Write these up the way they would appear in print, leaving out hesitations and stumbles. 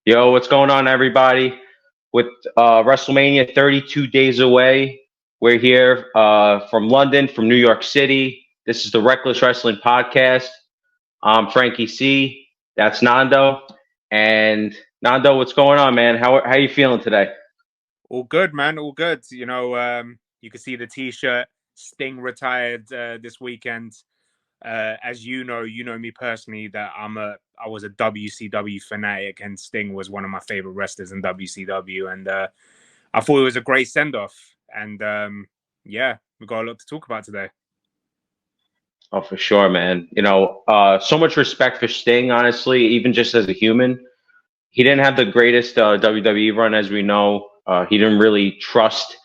Yo, what's going on, everybody? With WrestleMania 32 days away, we're here from London, from New York City. This is the Reckless Wrestling Podcast. I'm Frankie C. That's Nando. And Nando, what's going on, man? How you feeling today? All good, man. All good. You can see the T-shirt. Sting retired this weekend. As you know me personally that I was a WCW fanatic, and Sting was one of my favorite wrestlers in WCW, and I thought it was a great send off. And yeah, we got a lot to talk about today. Oh, for sure, man. So much respect for Sting, honestly, even just as a human. He didn't have the greatest WWE run, as we know. He didn't really trust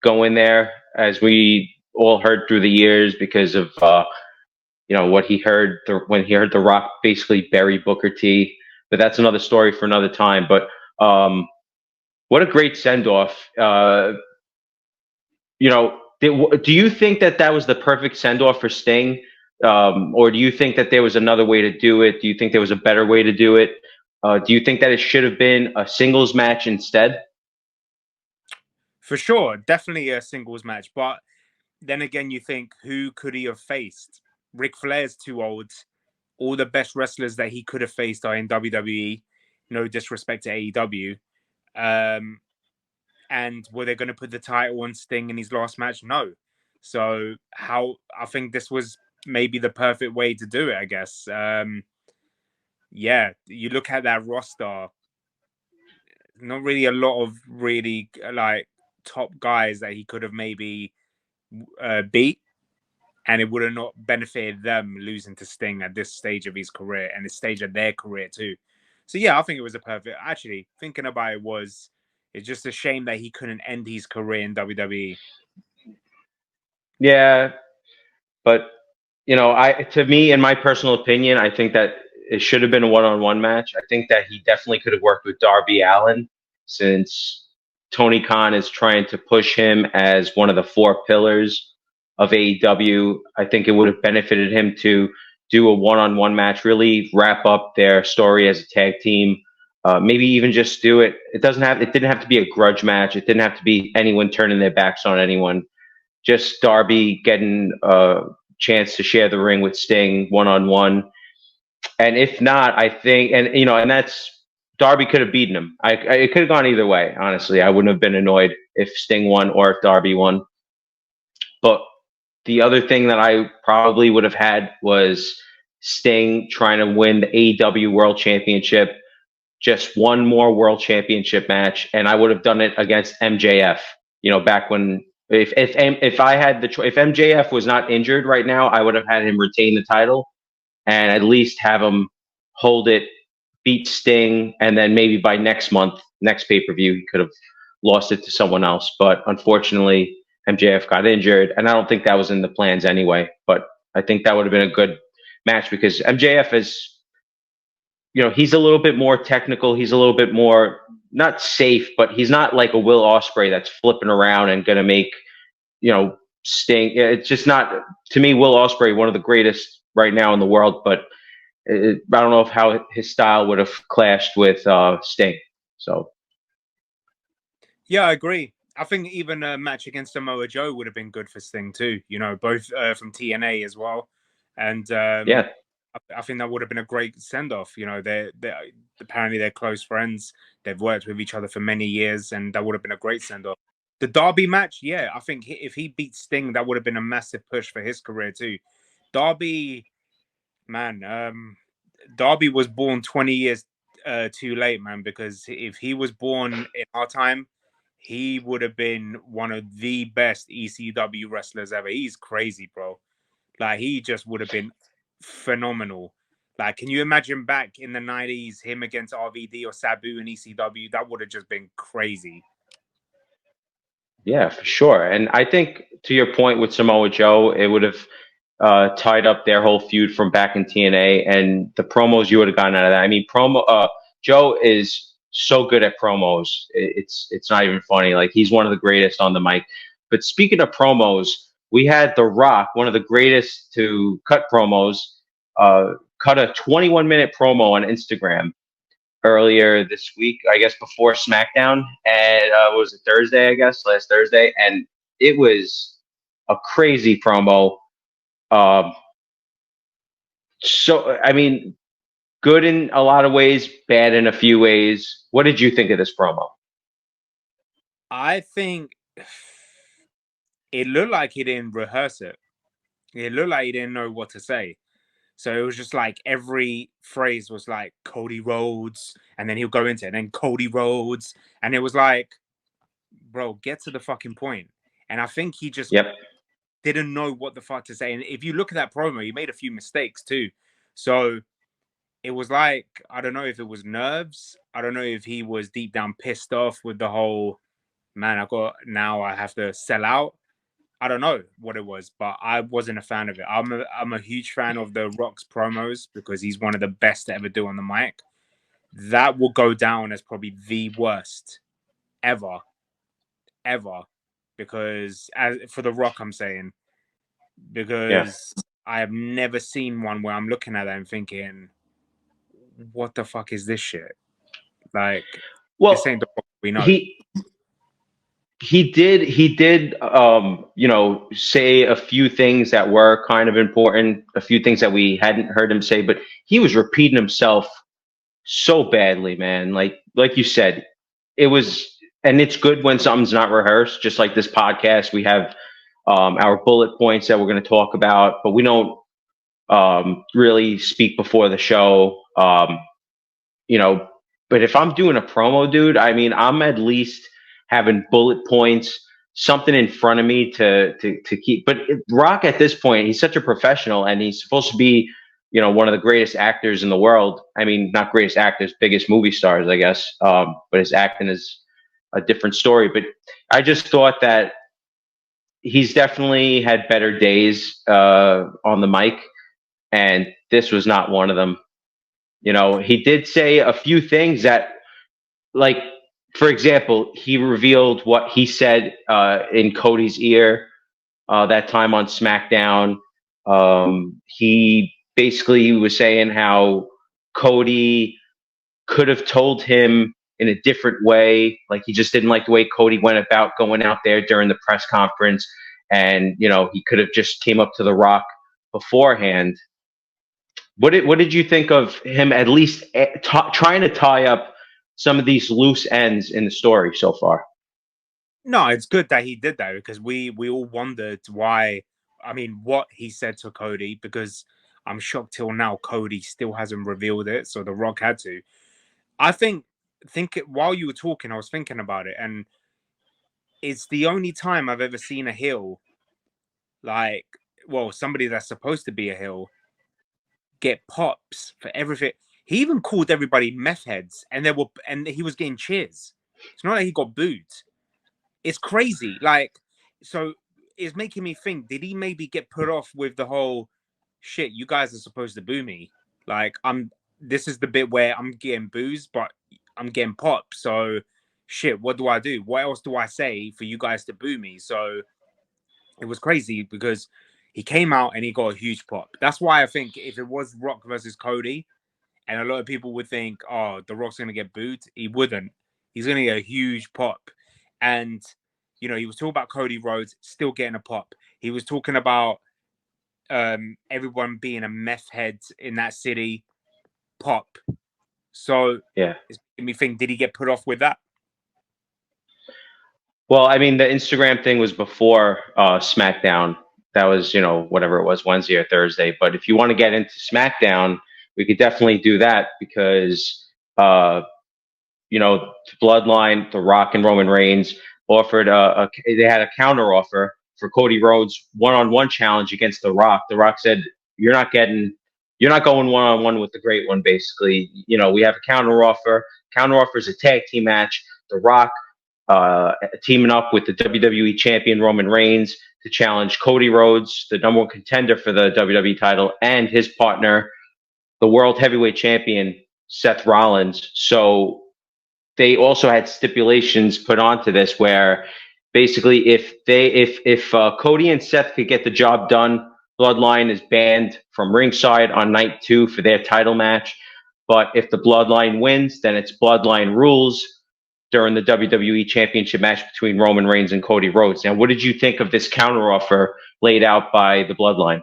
going there, as we all heard through the years, because of what he heard when he heard The Rock basically bury Booker T. But that's another story for another time. But what a great send off! Do you think that was the perfect send off for Sting? Or do you think that there was another way to do it? Do you think there was a better way to do it? Do you think that it should have been a singles match instead? For sure, definitely a singles match. But then again, you think, who could he have faced? Ric Flair's too old. All the best wrestlers that he could have faced are in WWE. No disrespect to AEW. And were they going to put the title on Sting in his last match? No. So I think this was maybe the perfect way to do it, I guess. Yeah, you look at that roster, not really a lot of really like top guys that he could have maybe beat, and it would have not benefited them losing to Sting at this stage of his career and the stage of their career too. So yeah, I think it was a perfect. Actually, thinking about it's just a shame that he couldn't end his career in WWE. Yeah, but to me, in my personal opinion, I think that it should have been a one-on-one match. I think that he definitely could have worked with Darby Allin, since Tony Khan is trying to push him as one of the four pillars of AEW. I think it would have benefited him to do a one-on-one match, really wrap up their story as a tag team. Maybe even just do it. It didn't have to be a grudge match. It didn't have to be anyone turning their backs on anyone. Just Darby getting a chance to share the ring with Sting one-on-one. And if not, I think, and that's Darby could have beaten him. It could have gone either way. Honestly, I wouldn't have been annoyed if Sting won or if Darby won. But the other thing that I probably would have had was Sting trying to win the AEW World Championship, just one more World Championship match, and I would have done it against MJF. Back when if I had if MJF was not injured right now, I would have had him retain the title and at least have him hold it, beat Sting, and then maybe by next pay-per-view, he could have lost it to someone else. But unfortunately, MJF got injured, and I don't think that was in the plans anyway. But I think that would have been a good match, because MJF is, he's a little bit more technical. He's a little bit more, not safe, but he's not like a Will Ospreay that's flipping around and going to make, Sting. It's just not, to me, Will Ospreay, one of the greatest right now in the world, but I don't know how his style would have clashed with Sting. So, yeah, I agree. I think even a match against Samoa Joe would have been good for Sting too. Both from TNA as well, and yeah, I think that would have been a great send off. They're apparently they're close friends. They've worked with each other for many years, and that would have been a great send off. The Darby match, yeah, I think if he beat Sting, that would have been a massive push for his career too. Darby, man, Darby was born 20 years too late, man, because if he was born in our time, he would have been one of the best ECW wrestlers ever. He's crazy, bro. Like, he just would have been phenomenal. Like, can you imagine back in the 90s, him against RVD or Sabu in ECW? That would have just been crazy. Yeah, for sure. And I think, to your point with Samoa Joe, it would have tied up their whole feud from back in TNA, and the promos you would have gotten out of that. I mean, Joe is so good at promos. It's not even funny. Like, he's one of the greatest on the mic. But speaking of promos, we had The Rock, one of the greatest to cut promos, cut a 21-minute promo on Instagram. earlier this week, I guess before SmackDown, and was it Thursday? I guess last Thursday, and it was a crazy promo. Um, so I mean, good in a lot of ways, bad in a few ways. What did you think of this promo? I think it looked like he didn't rehearse it. It looked like he didn't know what to say. So it was just like every phrase was like Cody Rhodes, and then he'll go into it, and then Cody Rhodes, and it was like, bro, get to the fucking point. And I think he just Yep. didn't know what the fuck to say. And if you look at that promo, he made a few mistakes too. So it was like, I don't know if it was nerves. I don't know if he was deep down pissed off with the whole, man, I have to sell out. I don't know what it was, but I wasn't a fan of it. I'm a huge fan of The Rock's promos because he's one of the best to ever do on the mic. That will go down as probably the worst ever, because for The Rock, I'm saying, because I have never seen one where I'm looking at that and thinking, what the fuck is this shit? Like, this ain't The Rock we know. He did say a few things that were kind of important, a few things that we hadn't heard him say, but he was repeating himself so badly, man. Like you said, it was, and it's good when something's not rehearsed. Just like this podcast, we have our bullet points that we're going to talk about, but we don't really speak before the show. But if I'm doing a promo, dude, I mean, I'm at least having bullet points, something in front of me to keep. But Rock at this point, he's such a professional, and he's supposed to be, one of the greatest actors in the world. I mean, not greatest actors, biggest movie stars, I guess. But his acting is a different story. But I just thought that he's definitely had better days on the mic, and this was not one of them. He did say a few things that, like, for example, he revealed what he said in Cody's ear that time on SmackDown. He basically was saying how Cody could have told him in a different way. Like, he just didn't like the way Cody went about going out there during the press conference. And, he could have just came up to The Rock beforehand. What did you think of him at least trying to tie up some of these loose ends in the story so far? No, it's good that he did that, because we all wondered why. I mean, what he said to Cody, because I'm shocked till now Cody still hasn't revealed it. So The Rock had to. I think while you were talking, I was thinking about it, and it's the only time I've ever seen a heel, like, well, somebody that's supposed to be a heel, get pops for everything. He even called everybody meth heads, and he was getting cheers. It's not like he got booed. It's crazy. Like, so it's making me think, did he maybe get put off with the whole shit, you guys are supposed to boo me? Like, this is the bit where I'm getting boos, but I'm getting popped. So shit, what do I do? What else do I say for you guys to boo me? So it was crazy because he came out and he got a huge pop. That's why I think if it was Rock versus Cody, and a lot of people would think, oh, The Rock's going to get booed, he wouldn't. He's going to get a huge pop. And, he was talking about Cody Rhodes still getting a pop. He was talking about everyone being a meth head in that city, pop. So yeah, it's making me think, did he get put off with that? Well, I mean, the Instagram thing was before SmackDown. That was, whatever it was, Wednesday or Thursday. But if you want to get into SmackDown, we could definitely do that because, Bloodline, The Rock, and Roman Reigns offered they had a counter offer for Cody Rhodes one-on-one challenge against The Rock. The Rock said, you're not going one-on-one with the Great One, basically. We have a counter offer. Counter offer is a tag team match. The Rock teaming up with the WWE champion Roman Reigns to challenge Cody Rhodes, the number one contender for the WWE title, and his partner, the world heavyweight champion Seth Rollins. So they also had stipulations put onto this where basically if Cody and Seth could get the job done, Bloodline is banned from ringside on night 2 for their title match. But if the Bloodline wins, then it's Bloodline rules during the WWE Championship match between Roman Reigns and Cody Rhodes. Now, what did you think of this counteroffer laid out by the Bloodline?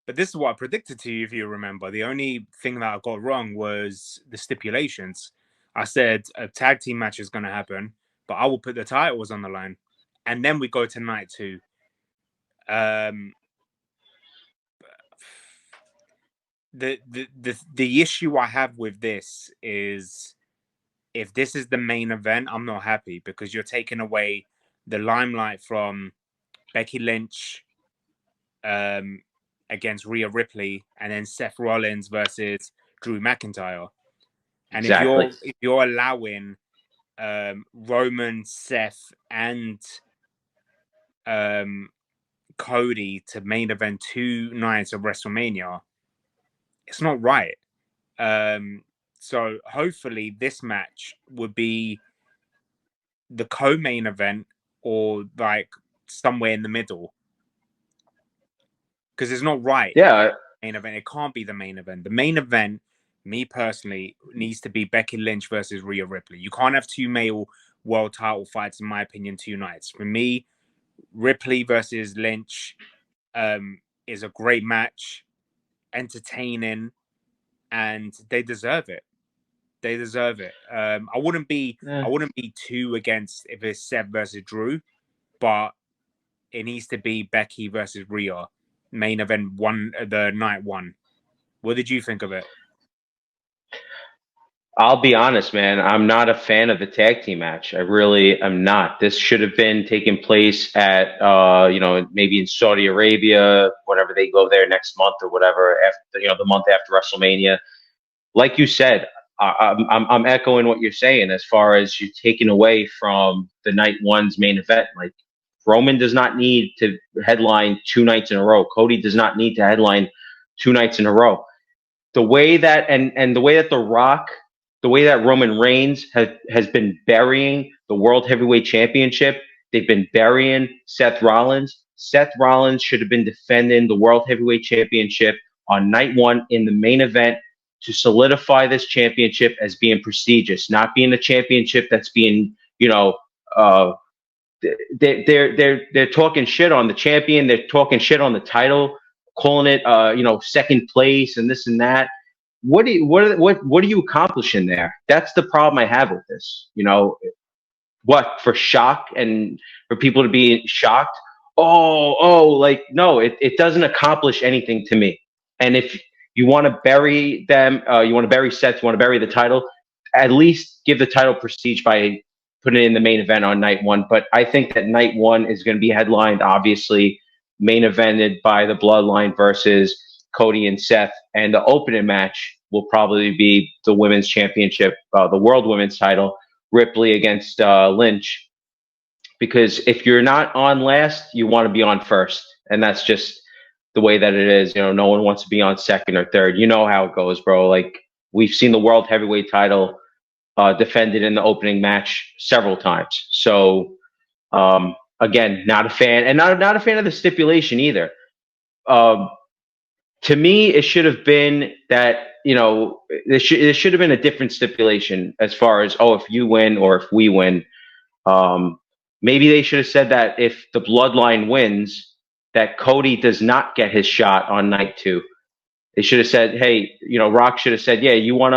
But this is what I predicted to you, if you remember. The only thing that I got wrong was the stipulations. I said a tag team match is going to happen, but I will put the titles on the line. And then we go to night 2. The issue I have with this is, if this is the main event, I'm not happy, because you're taking away the limelight from Becky Lynch against Rhea Ripley, and then Seth Rollins versus Drew McIntyre. And Exactly. if you're allowing Roman, Seth, and Cody to main event 2 nights of WrestleMania, it's not right. So hopefully this match would be the co-main event, or like somewhere in the middle, because it's not right. Yeah. Main event, it can't be the main event. The main event, me personally, needs to be Becky Lynch versus Rhea Ripley. You can't have 2 male world title fights, in my opinion, 2 nights. For me, Ripley versus Lynch is a great match, entertaining, and they deserve it. They deserve it. I wouldn't be too against if it's Seth versus Drew, but it needs to be Becky versus Rhea, main event the night 1. What did you think of it? I'll be honest, man. I'm not a fan of the tag team match. I really am not. This should have been taking place at, maybe in Saudi Arabia, whenever they go there next month or whatever, after, the month after WrestleMania. Like you said, I'm echoing what you're saying as far as you taking away from the night 1's main event. Like, Roman does not need to headline 2 nights in a row. Cody does not need to headline 2 nights in a row. The way that and the way that the way that Roman Reigns has been burying the World Heavyweight Championship, they've been burying Seth Rollins. Seth Rollins should have been defending the World Heavyweight Championship on night 1 in the main event to solidify this championship as being prestigious, not being a championship that's being, they're talking shit on the champion. They're talking shit on the title, calling it, second place and this and that. What are you accomplishing there? That's the problem I have with this. What, for shock and for people to be shocked? Like, no, it doesn't accomplish anything to me. And if you want to bury them, you want to bury Seth, you want to bury the title, at least give the title prestige by putting it in the main event on night 1. But I think that night 1 is going to be headlined, obviously, main evented by the Bloodline versus Cody and Seth. And the opening match will probably be the women's championship, the world women's title, Ripley against Lynch. Because if you're not on last, you want to be on first. And that's just the way that it is. No one wants to be on second or third. You know how it goes, bro. Like, we've seen the world heavyweight title defended in the opening match several times. So, again, not a fan, and not a fan of the stipulation either. To me, it should have been that, there should have been a different stipulation as far as, if you win or if we win. Maybe they should have said that if the Bloodline wins, that Cody does not get his shot on night 2. They should have said, hey, Rock should have said, yeah, you want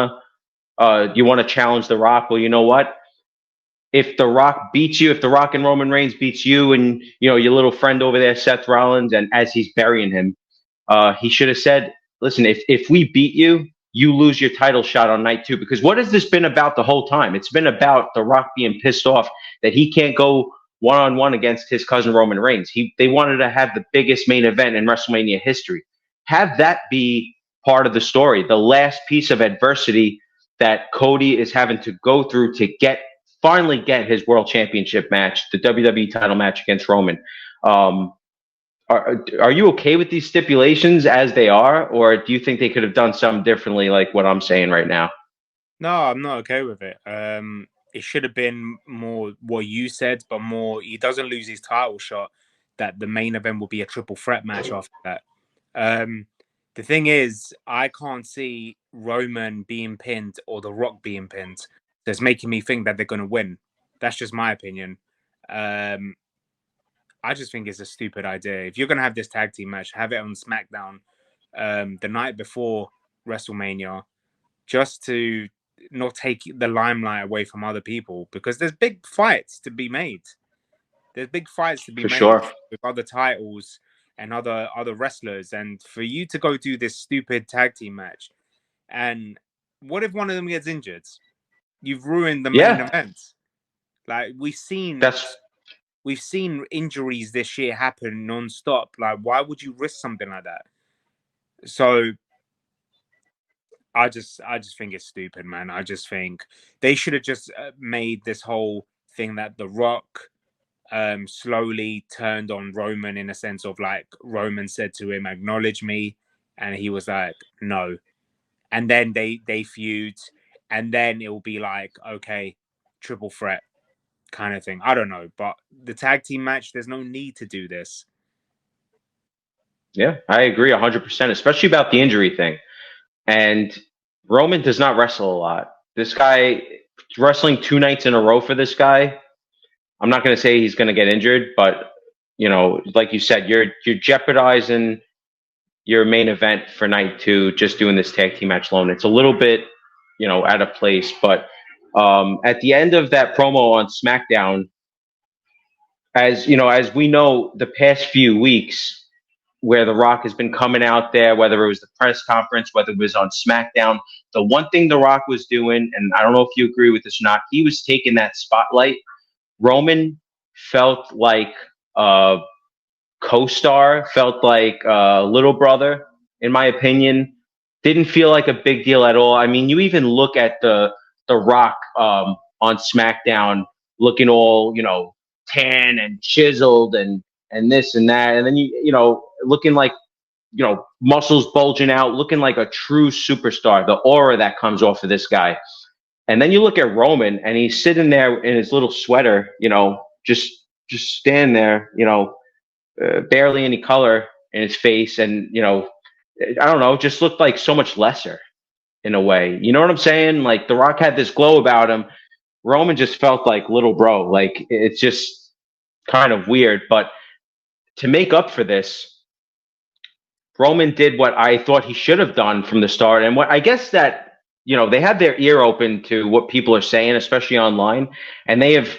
to challenge The Rock? Well, you know what? If The Rock beats you, if The Rock and Roman Reigns beats you and, your little friend over there, Seth Rollins, and as he's burying him, he should have said, listen, if we beat you, you lose your title shot on night 2. Because what has this been about the whole time? It's been about The Rock being pissed off that he can't go one-on-one against his cousin Roman Reigns. They wanted to have the biggest main event in WrestleMania history. Have that be part of the story, the last piece of adversity that Cody is having to go through to finally get his world championship match, the WWE title match against Roman. Are you okay with these stipulations as they are, or do you think they could have done something differently, like what I'm saying right now? No, I'm not okay with it. It should have been more what you said, but more, he doesn't lose his title shot, that the main event will be a triple threat match after that. The thing is, I can't see Roman being pinned or The Rock being pinned. That's making me think that they're going to win. That's just my opinion. I just think it's a stupid idea. If you're going to have this tag team match, have it on SmackDown the night before WrestleMania, just to not take the limelight away from other people, because there's big fights to be made. There's big fights to be For made sure. with other titles and other wrestlers, and for you to go do this stupid tag team match, and what if one of them gets injured? You've ruined the main Yeah, event. Like that's we've seen injuries this year happen non-stop. Like, why would you risk something like that? So I just think it's stupid, man. I just think they should have just made this whole thing that The Rock slowly turned on Roman, in a sense of like Roman said to him, "Acknowledge me," and he was like, "No." And then they feud, and then it will be like, okay, triple threat kind of thing. I don't know, but the tag team match, there's no need to do this. Yeah, I agree 100%, especially about the injury thing. And Roman does not wrestle a lot. This guy wrestling 2 nights in a row for this guy. I'm not going to say he's going to get injured, but like you said, you're jeopardizing your main event for night two just doing this tag team match alone. It's a little bit, out of place. But at the end of that promo on SmackDown, as we know, the past few weeks where The Rock has been coming out there, whether it was the press conference, whether it was on SmackDown, the one thing The Rock was doing, and I don't know if you agree with this or not, he was taking that spotlight. Roman felt like a co-star, felt like a little brother, in my opinion. Didn't feel like a big deal at all. I mean, you even look at the Rock on SmackDown, looking all tan and chiseled and this and that, and then looking like muscles bulging out, looking like a true superstar. The aura that comes off of this guy. And then you look at Roman, and he's sitting there in his little sweater, just standing there, barely any color in his face, and I don't know, just looked like so much lesser in a way. You know what I'm saying? Like The Rock had this glow about him. Roman just felt like little bro. Like it's just kind of weird. But to make up for this, Roman did what I thought he should have done from the start. And what I guess that, they have their ear open to what people are saying, especially online. And they have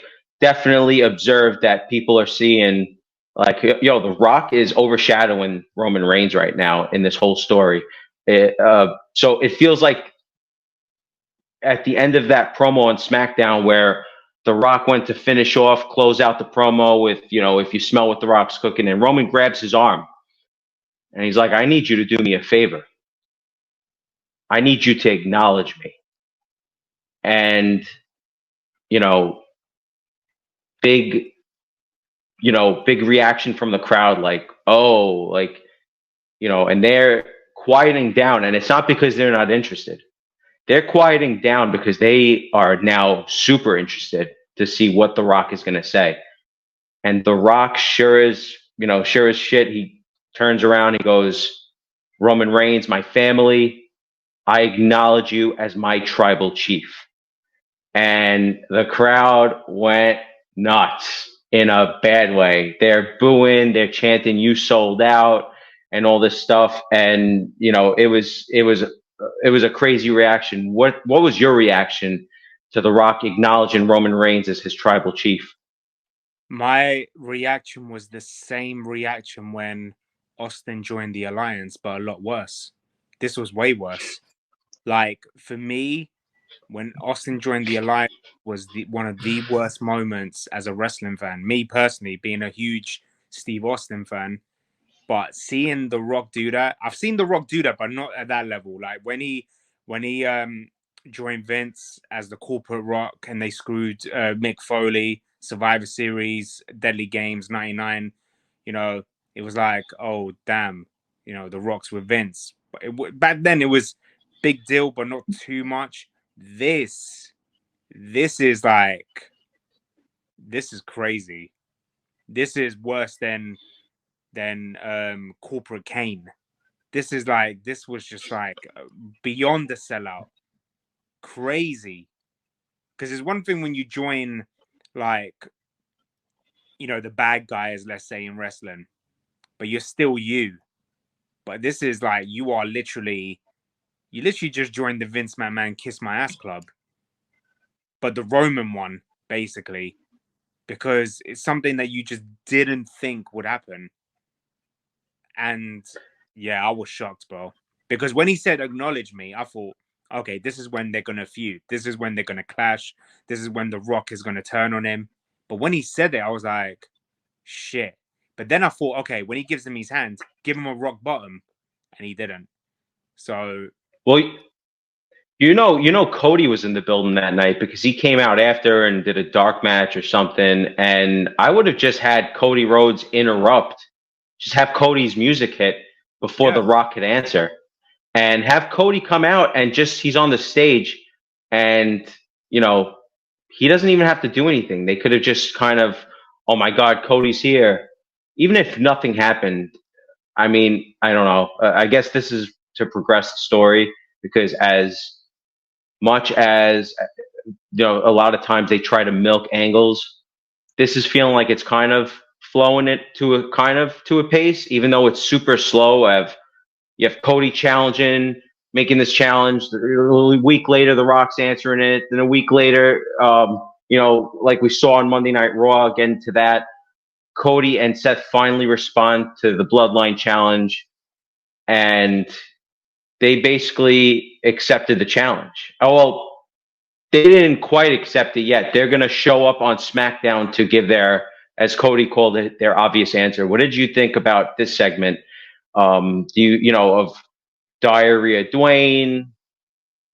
definitely observed that people are seeing like, The Rock is overshadowing Roman Reigns right now in this whole story. So it feels like at the end of that promo on SmackDown where The Rock went to finish off, close out the promo with, if you smell what The Rock's cooking, and Roman grabs his arm and he's like, I need you to do me a favor. I need you to acknowledge me. And, you know, big, big reaction from the crowd, like, oh, like, and they're quieting down. And it's not because they're not interested. They're quieting down because they are now super interested to see what The Rock is going to say. And The Rock sure as shit, he turns around, he goes, Roman Reigns, my family, I acknowledge you as my tribal chief. And the crowd went nuts in a bad way. They're booing, they're chanting, you sold out, and all this stuff. And, it was a crazy reaction. What was your reaction to The Rock acknowledging Roman Reigns as his tribal chief? My reaction was the same reaction when Austin joined the alliance, but a lot worse. This was way worse. Like for me, when Austin joined the alliance was one of the worst moments as a wrestling fan. Me personally, being a huge Steve Austin fan, but seeing The Rock do that, I've seen The Rock do that, but not at that level. Like when he joined Vince as the corporate Rock, and they screwed Mick Foley, Survivor Series, Deadly Games '99. You know, it was like, oh damn, The Rock's with Vince. But back then it was big deal, but not too much. This is like, this is crazy. This is worse than corporate Kane. this was just like beyond the sellout, crazy. Because it's one thing when you join, like, you know, the bad guys, let's say in wrestling, but you're still you. But this is like you literally just joined the Vince McMahon Kiss My Ass Club, but the Roman one, basically, because it's something that you just didn't think would happen. And yeah, I was shocked, bro. Because when he said acknowledge me, I thought, okay, this is when they're gonna feud. This is when they're gonna clash. This is when The Rock is gonna turn on him. But when he said it, I was like, shit. But then I thought, okay, when he gives him his hand, give him a rock bottom, and he didn't. So Well, Cody was in the building that night because he came out after and did a dark match or something. And I would have just had Cody Rhodes interrupt, just have Cody's music hit before The Rock could answer, and have Cody come out and just he's on the stage, and he doesn't even have to do anything. They could have just kind of, oh my God, Cody's here, even if nothing happened. I mean, I don't know. I guess this is to progress the story because as much as a lot of times they try to milk angles, this is feeling like it's kind of flowing it to a pace, even though it's super slow. You have Cody challenging, making this challenge. A week later, The Rock's answering it. Then a week later, like we saw on Monday Night Raw, again to that, Cody and Seth finally respond to the Bloodline challenge, and they basically accepted the challenge. Oh, well, they didn't quite accept it yet. They're going to show up on SmackDown to give their, as Cody called it, their obvious answer. What did you think about this segment? Of Diarrhea Dwayne,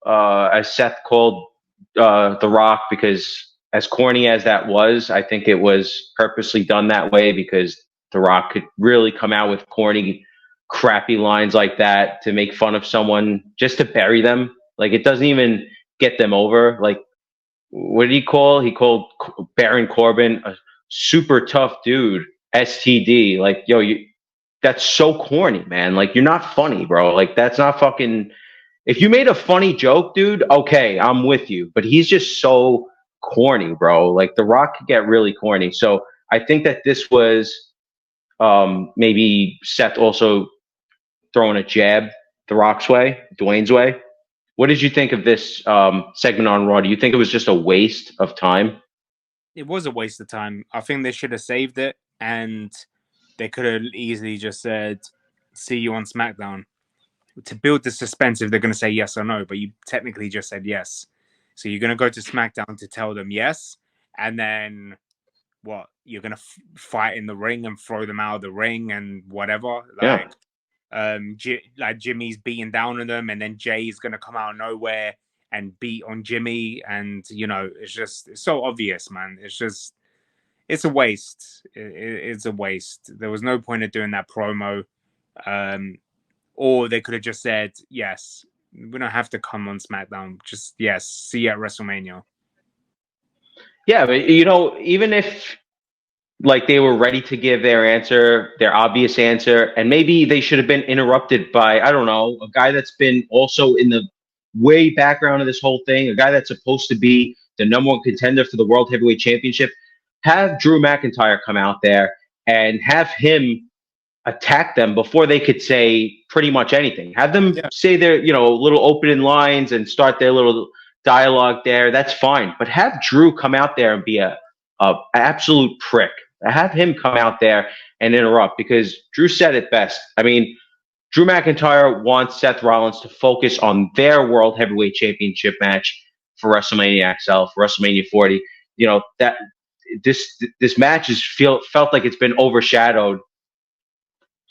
as Seth called The Rock, because as corny as that was, I think it was purposely done that way because The Rock could really come out with corny, crappy lines like that to make fun of someone just to bury them. Like, it doesn't even get them over. Like, what did he call? He called Baron Corbin a super tough dude, STD. Like, yo, that's so corny, man. Like, you're not funny, bro. Like, that's not fucking. If you made a funny joke, dude, okay, I'm with you. But he's just so corny, bro. Like, The Rock could get really corny. So I think that this was maybe Seth also throwing a jab The Rock's way, Dwayne's way. What did you think of this segment on Raw? Do you think it was just a waste of time? it was a waste of time. I think they should have saved it, and they could have easily just said, "See you on SmackDown." To build the suspense if they're going to say yes or no, but you technically just said yes. So you're going to go to SmackDown to tell them yes, and then what? You're going to fight in the ring and throw them out of the ring and whatever. Like, Jimmy's beating down on them, and then Jay's going to come out of nowhere and beat on Jimmy, and it's so obvious, man. It's a waste. It's a waste. There was no point of doing that promo. Or they could have just said, yes, we don't have to come on SmackDown. Just, yes, see you at WrestleMania. Yeah, but even if like they were ready to give their answer, their obvious answer, and maybe they should have been interrupted by, I don't know, a guy that's been also in the way background of this whole thing, a guy that's supposed to be the number one contender for the World Heavyweight Championship. Have Drew McIntyre come out there and have him attack them before they could say pretty much anything. Have them say their, little opening lines and start their little dialogue there. That's fine. But have Drew come out there and be a absolute prick. Have him come out there and interrupt because Drew said it best. I mean, Drew McIntyre wants Seth Rollins to focus on their World Heavyweight Championship match for WrestleMania XL, for WrestleMania 40. That this match felt like it's been overshadowed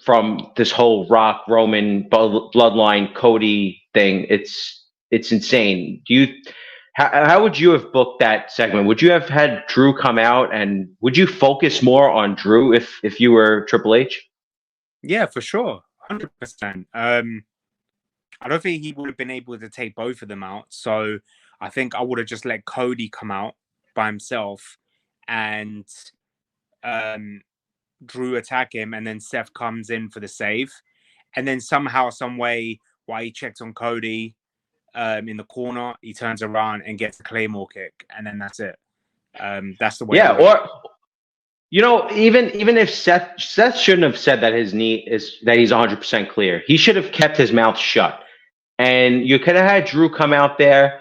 from this whole Rock, Roman, Bloodline, Cody thing. It's insane. How would you have booked that segment? Would you have had Drew come out, and would you focus more on Drew if you were Triple H? Yeah, for sure. 100%. I don't think he would have been able to take both of them out. So I think I would have just let Cody come out by himself and Drew attack him, and then Seth comes in for the save. and then somehow, some way, while he checks on Cody in the corner, he turns around and gets a Claymore kick, and then that's it. That's the way. Yeah, or even if Seth shouldn't have said that his knee is that he's 100% clear. He should have kept his mouth shut. And you could have had Drew come out there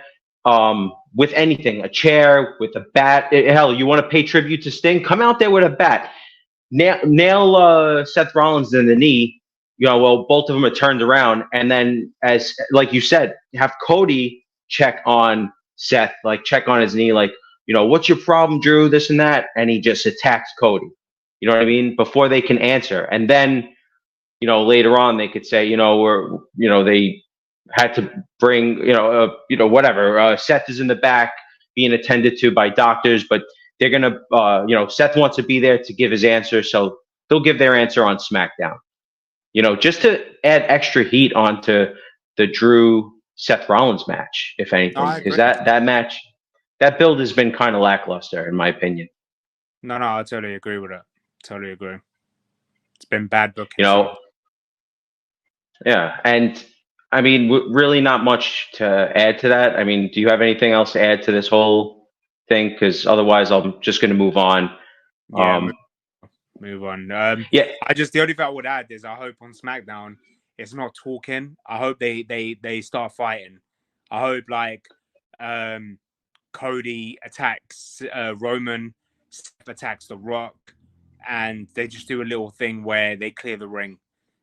with anything, a chair, with a bat. Hell, you want to pay tribute to Sting? Come out there with a bat. Nail Seth Rollins in the knee. Well, both of them are turned around. And then, as like you said, have Cody check on Seth, like check on his knee, like, what's your problem, Drew? This and that. And he just attacks Cody. You know what I mean? Before they can answer. And then, later on, they could say, they had to bring, whatever. Seth is in the back being attended to by doctors, but they're going to, Seth wants to be there to give his answer. So they'll give their answer on SmackDown, just to add extra heat onto the Drew Seth Rollins match, if anything, because that match, that build has been kind of lackluster, in my opinion. No, I totally agree with it. Totally agree. It's been bad booking. Yeah. And I mean, really not much to add to that. I mean, do you have anything else to add to this whole thing? Because otherwise, I'm just going to move on. Yeah, move on. Yeah. The only thing I would add is I hope on SmackDown it's not talking. I hope they start fighting. I hope Cody attacks Roman, Seth attacks The Rock, and they just do a little thing where they clear the ring.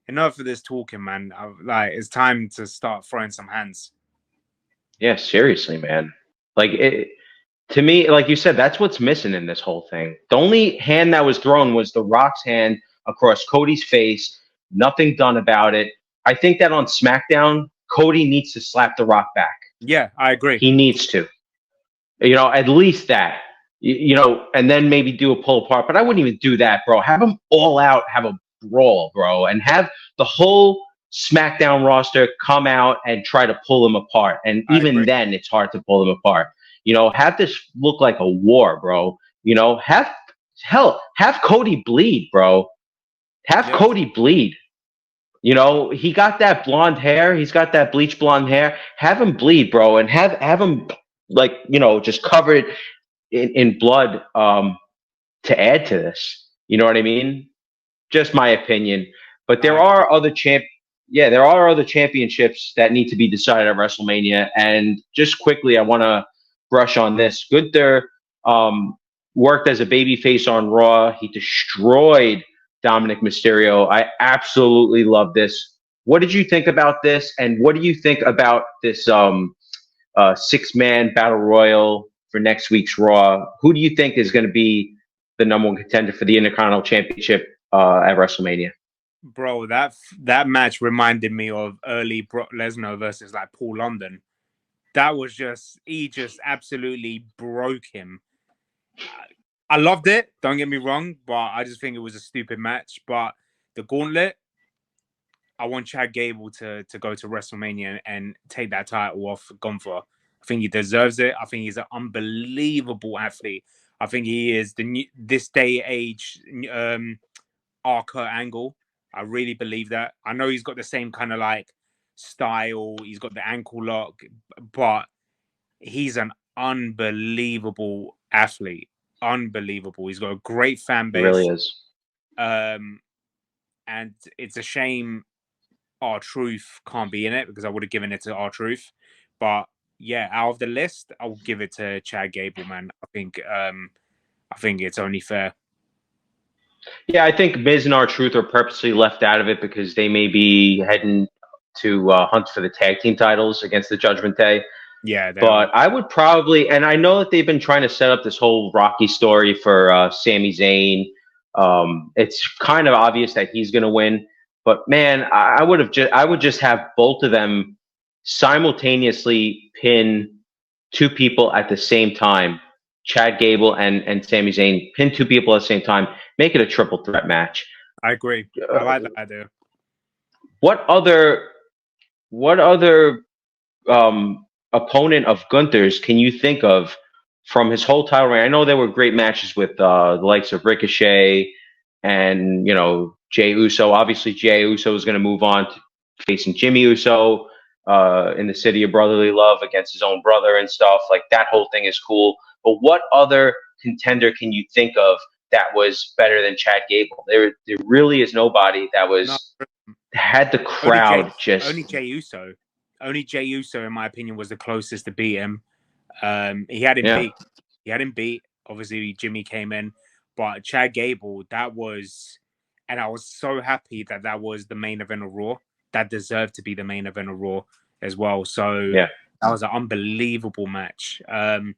Enough of this talking, man. It's time to start throwing some hands. Yeah, seriously, man. To me, like you said, that's what's missing in this whole thing. The only hand that was thrown was The Rock's hand across Cody's face. Nothing done about it. I think that on SmackDown, Cody needs to slap The Rock back. Yeah, I agree. He needs to. At least that. And then maybe do a pull apart. But I wouldn't even do that, bro. Have them all out, have a brawl, bro, and have the whole SmackDown roster come out and try to pull them apart. And even then, it's hard to pull them apart. Have this look like a war, bro. Have Cody bleed, bro. Have Cody bleed. He got that blonde hair. He's got that bleach blonde hair. Have him bleed, bro, and have him just covered in blood to add to this. You know what I mean? Just my opinion. But there are other championships that need to be decided at WrestleMania. And just quickly, I want to brush on this. Gunther worked as a babyface on Raw. He destroyed Dominic Mysterio. I absolutely love this. What did you think about this? And what do you think about this 6-man battle royal for next week's Raw? Who do you think is going to be the number one contender for the Intercontinental Championship at WrestleMania? Bro, that match reminded me of early Brock Lesnar versus Paul London. That was he just absolutely broke him. I loved it, don't get me wrong, but I just think it was a stupid match. But the gauntlet, I want Chad Gable to go to WrestleMania and take that title off Gunther. I think he deserves it. I think he's an unbelievable athlete. I think he is this day age Kurt Angle. I really believe that. I know he's got the same kind of style. He's got the ankle lock, but he's an unbelievable athlete. Unbelievable. He's got a great fan base. He really is. And it's a shame R-Truth can't be in it, because I would have given it to R-Truth. But yeah, out of the list, I'll give it to Chad Gable, man. I think it's only fair. Yeah, I think Miz and R-Truth are purposely left out of it because they may be heading to hunt for the tag team titles against the Judgment Day. Yeah, but I would probably, and I know that they've been trying to set up this whole Rocky story for Sami Zayn. It's kind of obvious that he's going to win, but man, I would just have both of them simultaneously pin two people at the same time. Chad Gable and Sami Zayn, pin two people at the same time, make it a triple threat match. I agree. I like that idea. What other opponent of Gunther's can you think of from his whole title reign? I know there were great matches with the likes of Ricochet and Jey Uso. Obviously, Jey Uso is going to move on to facing Jimmy Uso in the City of Brotherly Love against his own brother and stuff. Like, that whole thing is cool. But what other contender can you think of that was better than Chad Gable? There really is nobody that had the crowd only Jey Uso. Only Jey Uso, in my opinion, was the closest to beat him. He had him beat. He had him beat. Obviously, Jimmy came in, but Chad Gable, that was, and I was so happy that was the main event of Raw. That deserved to be the main event of Raw as well. So that was an unbelievable match. And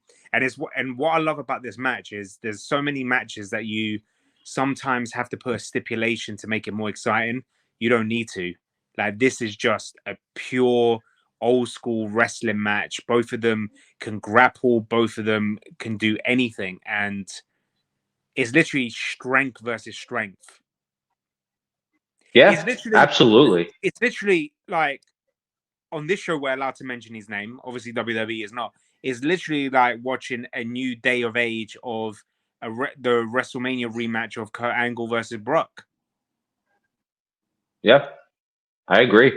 what I love about this match is there's so many matches that you sometimes have to put a stipulation to make it more exciting. You don't need to. Like, this is just a pure old school wrestling match. Both of them can grapple. Both of them can do anything. And it's literally strength versus strength. Yeah, absolutely. It's literally like, on this show, we're allowed to mention his name. Obviously, WWE is not. It's literally like watching a new day of age of the WrestleMania rematch of Kurt Angle versus Brock. Yeah, I agree.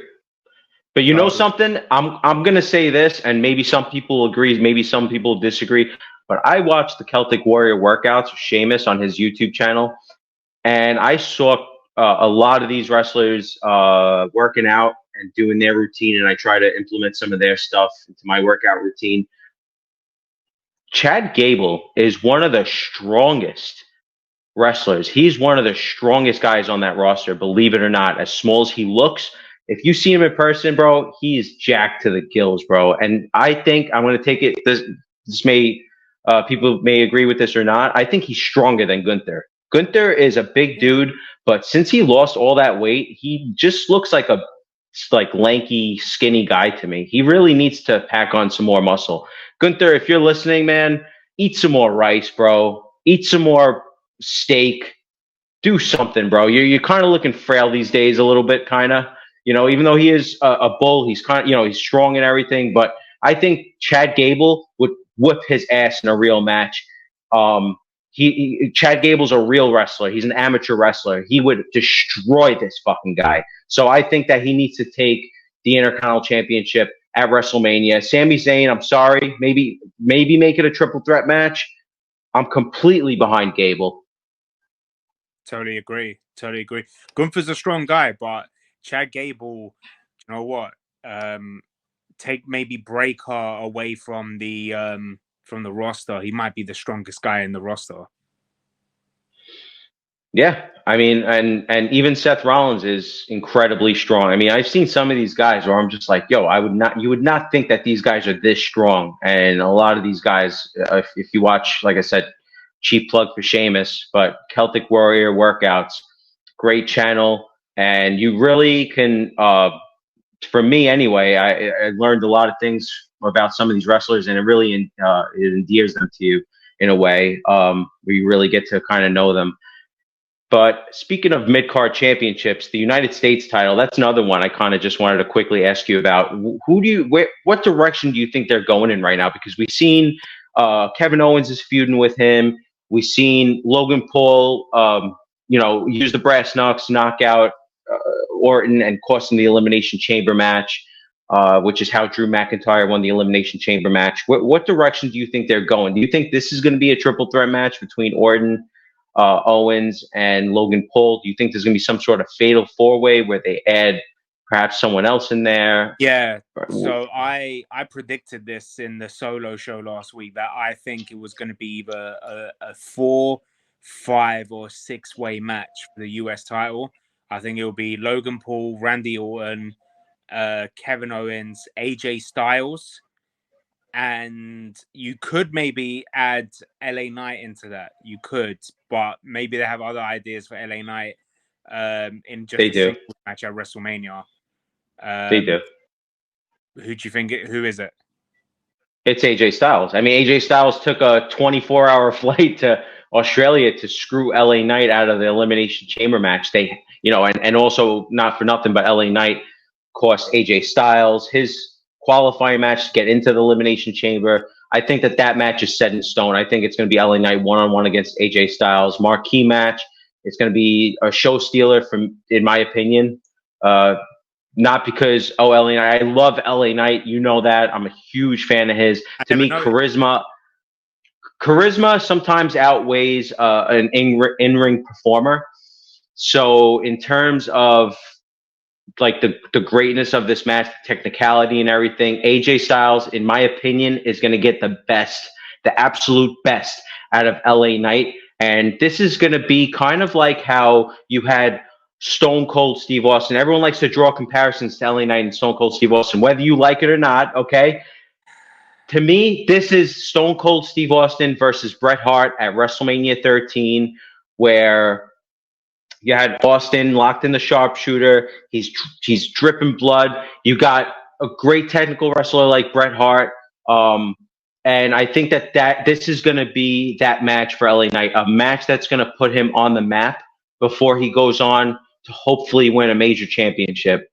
But you know something? I'm gonna say this, and maybe some people agree, maybe some people disagree. But I watched the Celtic Warrior workouts with Sheamus on his YouTube channel, and I saw a lot of these wrestlers working out and doing their routine, and I try to implement some of their stuff into my workout routine. Chad Gable is one of the strongest wrestlers. He's one of the strongest guys on that roster, believe it or not. As small as he looks, if you see him in person, bro, he is jacked to the gills, bro. And I think I'm going to take it. This may people may agree with this or not. I think he's stronger than Gunther. Gunther is a big dude, but since he lost all that weight, he just looks like a lanky, skinny guy to me. He really needs to pack on some more muscle. Gunther, if you're listening, man, eat some more rice, bro. Eat some more steak. Do something, bro. You're kind of looking frail these days, a little bit, kind of. Even though he is a bull, he's kind of, he's strong and everything. But I think Chad Gable would whip his ass in a real match. Chad Gable's a real wrestler. He's an amateur wrestler. He would destroy this fucking guy. So I think that he needs to take the Intercontinental Championship at WrestleMania. Sami Zayn, I'm sorry, maybe make it a triple threat match. I'm completely behind Gable. Totally agree. Gunther's a strong guy, but Chad Gable, you know what? Take maybe Breaker away from the roster. He might be the strongest guy in the roster. Yeah, I mean, and even Seth Rollins is incredibly strong. I mean, I've seen some of these guys where I'm just like, yo, you would not think that these guys are this strong. And a lot of these guys, if you watch, like I said, cheap plug for Sheamus, but Celtic Warrior workouts, great channel, and you really can. For me, anyway, I learned a lot of things about some of these wrestlers, and it really it endears them to you in a way where you really get to kind of know them. But speaking of mid-card championships, the United States title, that's another one I kind of just wanted to quickly ask you about. What direction do you think they're going in right now? Because we've seen Kevin Owens is feuding with him. We've seen Logan Paul, use the brass knucks, knock out Orton and cost him the Elimination Chamber match, which is how Drew McIntyre won the Elimination Chamber match. What direction do you think they're going? Do you think this is going to be a triple threat match between Orton, Owens, and Logan Paul? Do you think there's going to be some sort of fatal four-way where they add perhaps someone else in there? Yeah. So I predicted this in the solo show last week that I think it was going to be either a 4, 5, or 6-way match for the US title. I think it will be Logan Paul, Randy Orton, Kevin Owens, AJ Styles. And you could maybe add LA Knight into that. You could, but maybe they have other ideas for LA Knight in just a single match at WrestleMania. They do. Who do you think? Who is it? It's AJ Styles. I mean, AJ Styles took a 24-hour flight to Australia to screw LA Knight out of the Elimination Chamber match. They, and also not for nothing, but LA Knight cost AJ Styles his qualifying match to get into the Elimination Chamber. I think that match is set in stone. I think it's going to be LA Knight one-on-one against AJ Styles. Marquee match. It's going to be a show stealer, in my opinion. Not because LA Knight. I love LA Knight. You know that. I'm a huge fan of his. To me, charisma sometimes outweighs an in-ring performer. So in terms of like the greatness of this match, the technicality and everything, AJ Styles, in my opinion, is going to get the best, the absolute best out of LA Knight. And this is going to be kind of like how you had Stone Cold Steve Austin. Everyone likes to draw comparisons to LA Knight and Stone Cold Steve Austin, whether you like it or not, okay? To me, this is Stone Cold Steve Austin versus Bret Hart at WrestleMania 13, where you had Austin locked in the sharpshooter. He's dripping blood. You got a great technical wrestler like Bret Hart. And I think that this is going to be that match for LA Knight, a match that's going to put him on the map before he goes on to hopefully win a major championship.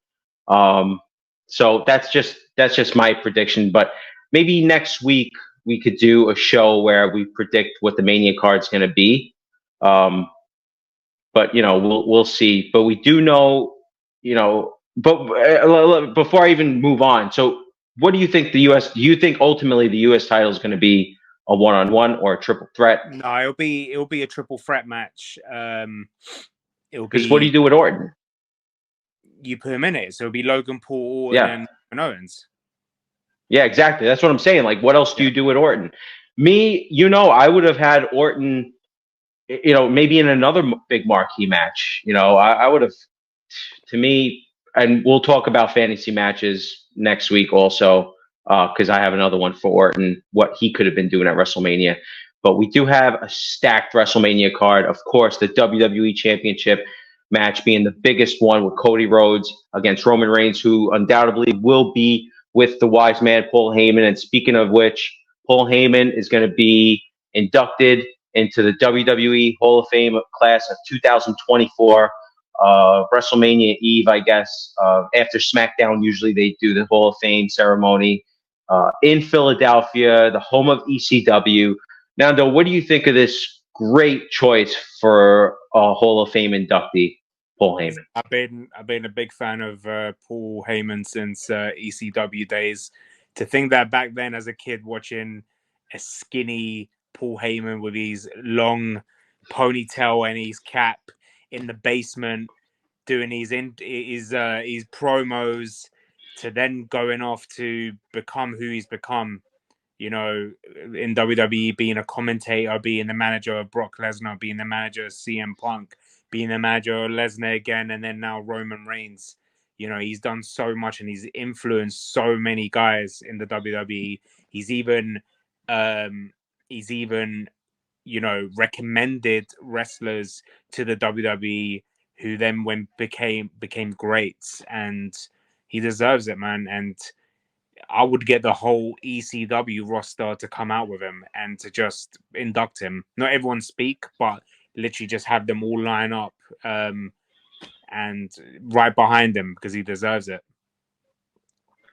So that's just my prediction. But maybe next week we could do a show where we predict what the Mania card's going to be. But we'll see. But we do know, But before I even move on, so what do you think do you think ultimately the U.S. title is going to be a one-on-one or a triple threat? No, it'll be a triple threat match. Because what do you do with Orton? You put him in it, so it'll be Logan Paul and Owens. Yeah, exactly. That's what I'm saying. Like, what else do you do with Orton? Me, I would have had Orton, maybe in another big marquee match. I would have, to me, and we'll talk about fantasy matches next week also, because I have another one for Orton, what he could have been doing at WrestleMania. But we do have a stacked WrestleMania card. Of course, the WWE Championship match being the biggest one with Cody Rhodes against Roman Reigns, who undoubtedly will be with the wise man, Paul Heyman. And speaking of which, Paul Heyman is going to be inducted into the WWE Hall of Fame class of 2024, WrestleMania Eve, I guess. After SmackDown, usually they do the Hall of Fame ceremony in Philadelphia, the home of ECW. Nando, what do you think of this great choice for a Hall of Fame inductee, Paul Heyman? I've been a big fan of Paul Heyman since ECW days. To think that back then, as a kid, watching a skinny Paul Heyman with his long ponytail and his cap in the basement, doing his promos, to then going off to become who he's become. In WWE, being a commentator, being the manager of Brock Lesnar, being the manager of CM Punk, being the manager of Lesnar again, and then now Roman Reigns. He's done so much and he's influenced so many guys in the WWE. He's even recommended wrestlers to the WWE who then became greats, and he deserves it, man. And I would get the whole ECW roster to come out with him and to just induct him. Not everyone speak, but literally just have them all line up and right behind him, because he deserves it.